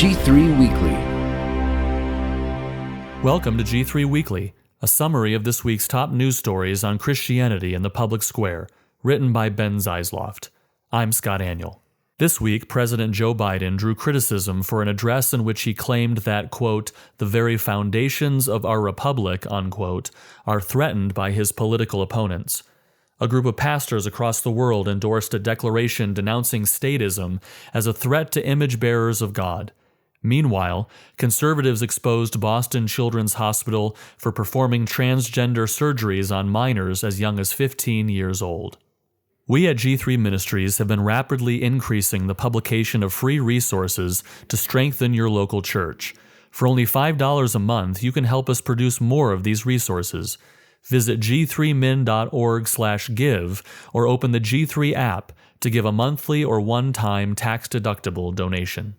G3 Weekly. Welcome to G3 Weekly, a summary of this week's top news stories on Christianity in the public square, written by Ben Zeisloft. I'm Scott Aniel. This week, President Joe Biden drew criticism for an address in which he claimed that, quote, the very foundations of our republic, unquote, are threatened by his political opponents. A group of pastors across the world endorsed a declaration denouncing statism as a threat to image bearers of God. Meanwhile, conservatives exposed Boston Children's Hospital for performing transgender surgeries on minors as young as 15 years old. We at G3 Ministries have been rapidly increasing the publication of free resources to strengthen your local church. For only $5 a month, you can help us produce more of these resources. Visit g3min.org/give or open the G3 app to give a monthly or one-time tax-deductible donation.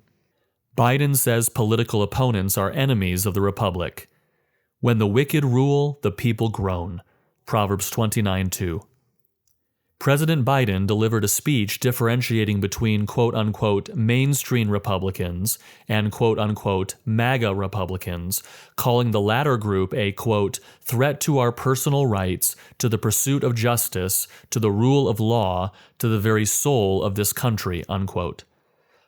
Biden says political opponents are enemies of the republic. When the wicked rule, the people groan. Proverbs 29:2. President Biden delivered a speech differentiating between quote-unquote mainstream Republicans and quote-unquote MAGA Republicans, calling the latter group a quote threat to our personal rights, to the pursuit of justice, to the rule of law, to the very soul of this country, unquote.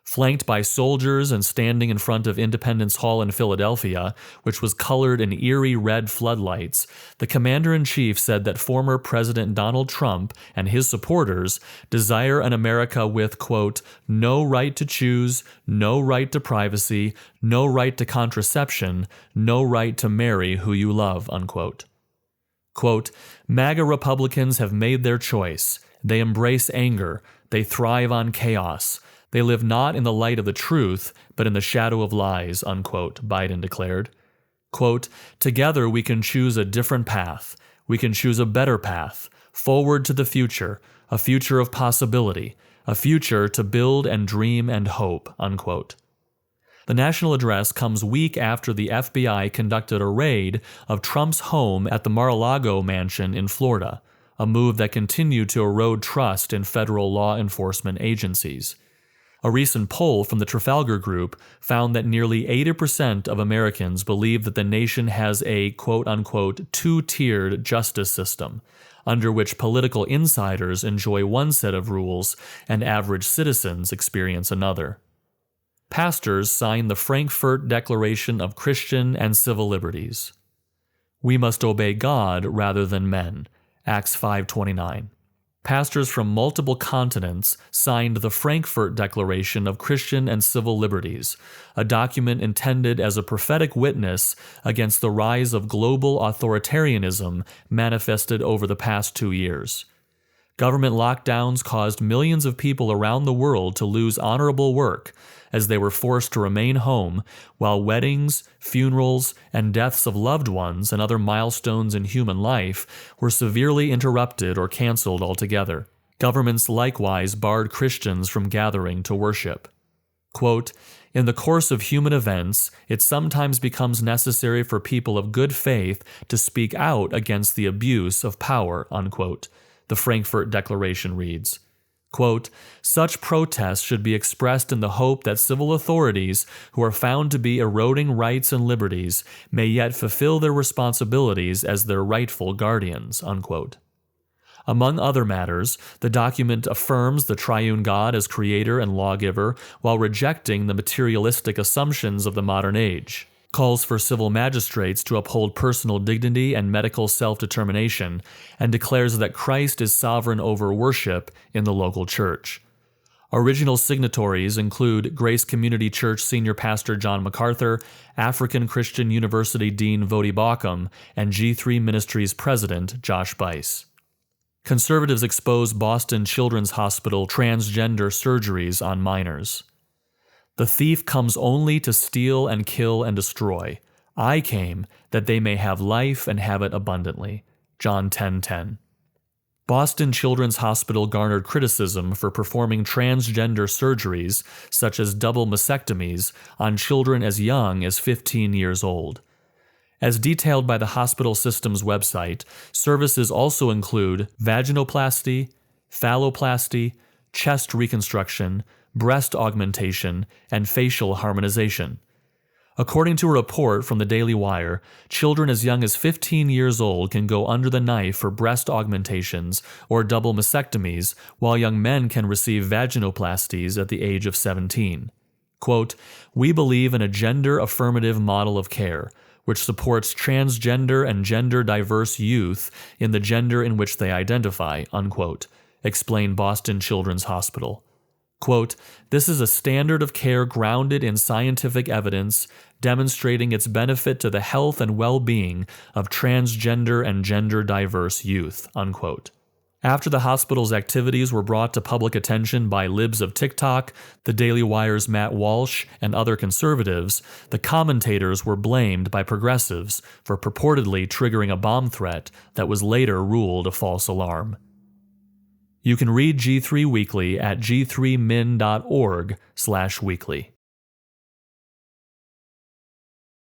Flanked by soldiers and standing in front of Independence Hall in Philadelphia, which was colored in eerie red floodlights, the commander-in-chief said that former President Donald Trump and his supporters desire an America with, quote, no right to choose, no right to privacy, no right to contraception, no right to marry who you love, unquote. Quote, MAGA Republicans have made their choice. They embrace anger. They thrive on chaos. They live not in the light of the truth, but in the shadow of lies, unquote, Biden declared. Quote, together we can choose a different path. We can choose a better path, forward to the future, a future of possibility, a future to build and dream and hope, unquote. The national address comes week after the FBI conducted a raid of Trump's home at the Mar-a-Lago mansion in Florida, a move that continued to erode trust in federal law enforcement agencies. A recent poll from the Trafalgar Group found that nearly 80% of Americans believe that the nation has a quote-unquote two-tiered justice system, under which political insiders enjoy one set of rules and average citizens experience another. Pastors signed the Frankfurt Declaration of Christian and Civil Liberties. We must obey God rather than men, Acts 5:29. Pastors from multiple continents signed the Frankfurt Declaration of Christian and Civil Liberties, a document intended as a prophetic witness against the rise of global authoritarianism manifested over the past 2 years. Government lockdowns caused millions of people around the world to lose honorable work as they were forced to remain home, while weddings, funerals, and deaths of loved ones and other milestones in human life were severely interrupted or canceled altogether. Governments likewise barred Christians from gathering to worship. Quote, in the course of human events, it sometimes becomes necessary for people of good faith to speak out against the abuse of power, unquote. The Frankfurt Declaration reads, quote, such protests should be expressed in the hope that civil authorities who are found to be eroding rights and liberties may yet fulfill their responsibilities as their rightful guardians, unquote. Among other matters, the document affirms the triune God as creator and lawgiver while rejecting the materialistic assumptions of the modern age, calls for civil magistrates to uphold personal dignity and medical self-determination, and declares that Christ is sovereign over worship in the local church. Original signatories include Grace Community Church Senior Pastor John MacArthur, African Christian University Dean Vodi Bakum, and G3 Ministries President Josh Buice. Conservatives expose Boston Children's Hospital transgender surgeries on minors. The thief comes only to steal and kill and destroy. I came that they may have life and have it abundantly. John 10:10. Boston Children's Hospital garnered criticism for performing transgender surgeries, such as double mastectomies, on children as young as 15 years old. As detailed by the hospital system's website, services also include vaginoplasty, phalloplasty, chest reconstruction, breast augmentation, and facial harmonization. According to a report from the Daily Wire, children as young as 15 years old can go under the knife for breast augmentations or double mastectomies, while young men can receive vaginoplasties at the age of 17. Quote, "We believe in a gender-affirmative model of care, which supports transgender and gender-diverse youth in the gender in which they identify," unquote, explained Boston Children's Hospital. Quote, "This is a standard of care grounded in scientific evidence, demonstrating its benefit to the health and well-being of transgender and gender-diverse youth," unquote. After the hospital's activities were brought to public attention by libs of TikTok, the Daily Wire's Matt Walsh, and other conservatives, the commentators were blamed by progressives for purportedly triggering a bomb threat that was later ruled a false alarm. You can read G3 Weekly at g3min.org/weekly.